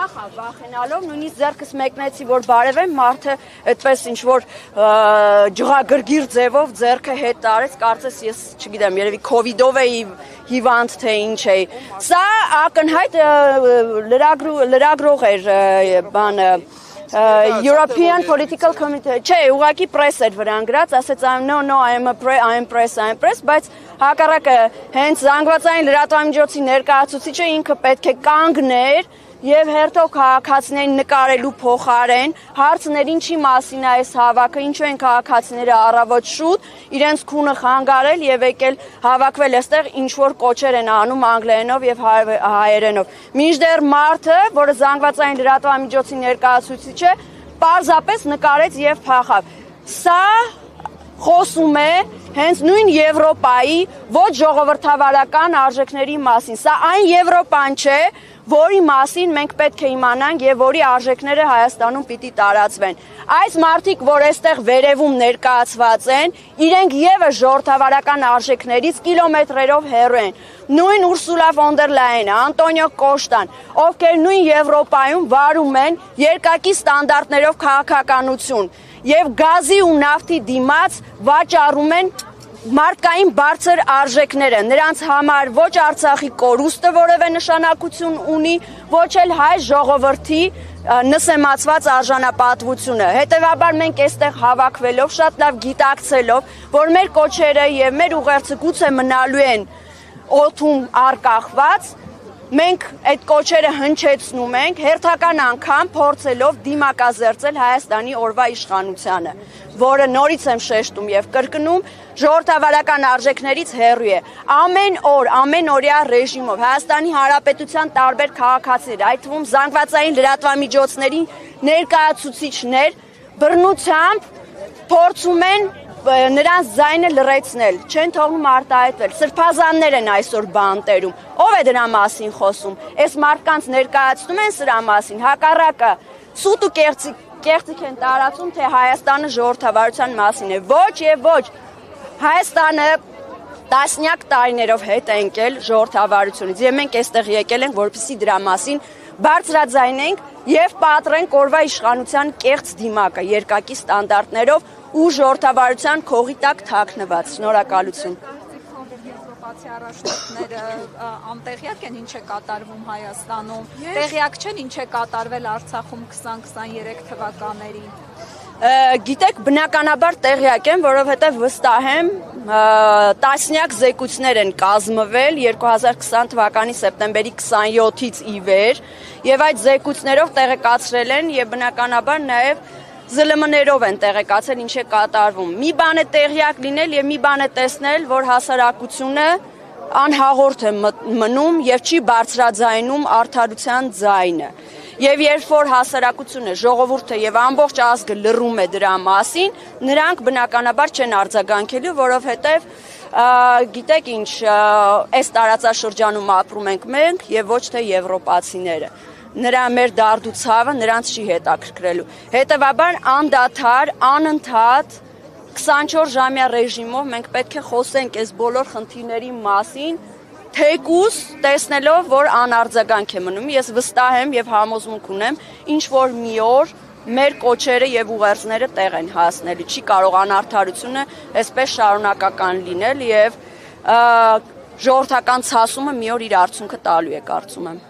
փախա վախենալով, նույնիսկ ձեռքս մեկնեցի, որ բարևեմ, մարդը այդպես ինչ-որ ջղագրգիռ ձևով ձեռքը հետ տարեց, կարծես ես, չգիտեմ, երևի քովիդով էի հիվանդ, թե ինչ էի։ Սա ակնհայտ լրագրող էր բանը, European Political Committee, չէ, ուղղակի press էր վրան գրած, ասեց no, I am press, բայց հակառակը հենց զանգվածային լրատվամիջոցի ներկայացուցիչը ինքը պետք է կանգներ եւ հերթով քաղաքացիներին նկարելու փոխարեն հարցներ ինչի մասին է այս հավաքը, ինչու են քաղաքացիները առավոտ շուտ իրենց քունը խանգարել եւ եկել հավաքվել այստեղ ինչ որ կոչեր են անում անգլերենով եւ հայերենով։ Մինչդեռ մարդը, որը զանգվածային լրատվամիջոցի ներկայացուցիչ է, պարզապես նկարեց եւ փախավ։ Սա խոսում է հենց նույն Եվրոպայի ոչ ժողովրդավարական արժեքների մասին։ Սա այն Եվրոպան չէ, որի մասին մենք պետք է իմանանք եւ որի արժեքները Հայաստանում պիտի տարածվեն։ Այս մարդիկ, որ այստեղ վերևում ներկայացված են, իրենք եւս ժողովրդավարական արժեքներից կիլոմետրերով հեռու են։ Նույն Ուրսուլա ֆոն դեր Լայենը, Անտոնիո Կոշտան, ովքեր նույն Եվրոպայում վարում են երկակի ստանդարտներով քաղաքականություն եւ գազի ու նավթի դիմաց վաճառում են մարդկային բարձր արժեքները, նրանց համար ոչ Արցախի կորուստը որևէ նշանակություն ունի, ոչ էլ հայ ժողովրդի նսեմացված արժանապատվությունը։ Հետևաբար մենք այստեղ հավաքվելով, շատ լավ գիտակցելով, որ մեր կոչերը եւ մեր ուղերձը գուցե մնալու են օդում արկախված, մենք այդ կոչերը հնչեցնում ենք, հերթական անգամ փորձելով դիմակազերծել Հայաստանի օրվա իշխանությանը, որը նորից եմ շեշտում եւ կրկնում, ժողովրդավարական արժեքներից հեռու է։ Ամեն օր, ամենօրյա ռեժիմով Հայաստանի Հանրապետության տարբեր քաղաքացիներ, այդ թվում զանգվածային լրատվամիջոցների ներկայացուցիչներ բռնությամբ փորձում են նրանց ձայնը լռեցնել, չեն թողնում արտահայտվել։ Սրբազաններ են այսօր բանտերում։ Ով է դրա մասին խոսում։ Այս մարդկանց ներկայացնում են սրա մասին, հակառակը սուտ ու կեղծիք են տարածում, թե Հայաստանը ժողովրդավարության մասին է։ Ոչ եւ ոչ։ Հայաստանը տասնյակ տարիներով հետ է ընկել ժողովրդավարությունից եւ մենք այստեղ եկել ենք, որպեսզի դրա մասին բարձրաձայնենք եւ պատռենք օրվա իշխանության կեղծ դիմակը երկակի ստանդարտներով ու ժողովրդավարության քողի տակ թաքնված։ Շնորհակալություն։ Եվրոպացի առաջնորդները անտեղյակ են ինչ է կատարվում Հայաստանում, տեղյակ չեն ինչ է կատարվել Արցախում 2023 թվականներին։ Գիտեք, բնականաբար տեղյակ եմ, որովհետև վստահ եմ, տասնյակ զեկույցներ են կազմվել 2020 թվականի սեպտեմբերի 27-ից ի վեր, եւ այդ զեկույցներով տեղեկացրել են եւ բնականաբար նաեւ ԶԼՄ-ներով են տեղեկացել ինչ է կատարվում։ Մի բան է տեղյակ լինել եւ մի բան է տեսնել, որ հասարակությունը անհաղորդ է մնում եւ չի բարձրաձայնում արդարության ձայնը։ Եվ երբ որ հասարակությունը, ժողովուրդը եւ ամբողջ ազգը լռում է դրա մասին, նրանք բնականաբար չեն արձագանքելու, որովհետեւ գիտեք ինչ, այս տարածաշրջանում ապրում ենք մենք եւ ոչ թե եվրոպացիները։ Նրա մեր դարդու ցավը նրանց չի հետաքրքրելու։ Հետևաբար անդադար, անընդհատ 24-ժամյա ռեժիմով մենք պետք է խոսենք այս բոլոր խնդիրների մասին, թեկուզ տեսնելով, որ անարձագանք է մնում։ Ես վստահ եմ եւ համոզմունք ունեմ, ինչ որ մի օր մեր կոչերը եւ ուղերձները տեղ են հասնելու։ Չի կարող անարդարությունը այսպես շարունակական լինել եւ ժողովրդական ցասումը մի օր իր արդյունքը տալու է, կարծում եմ։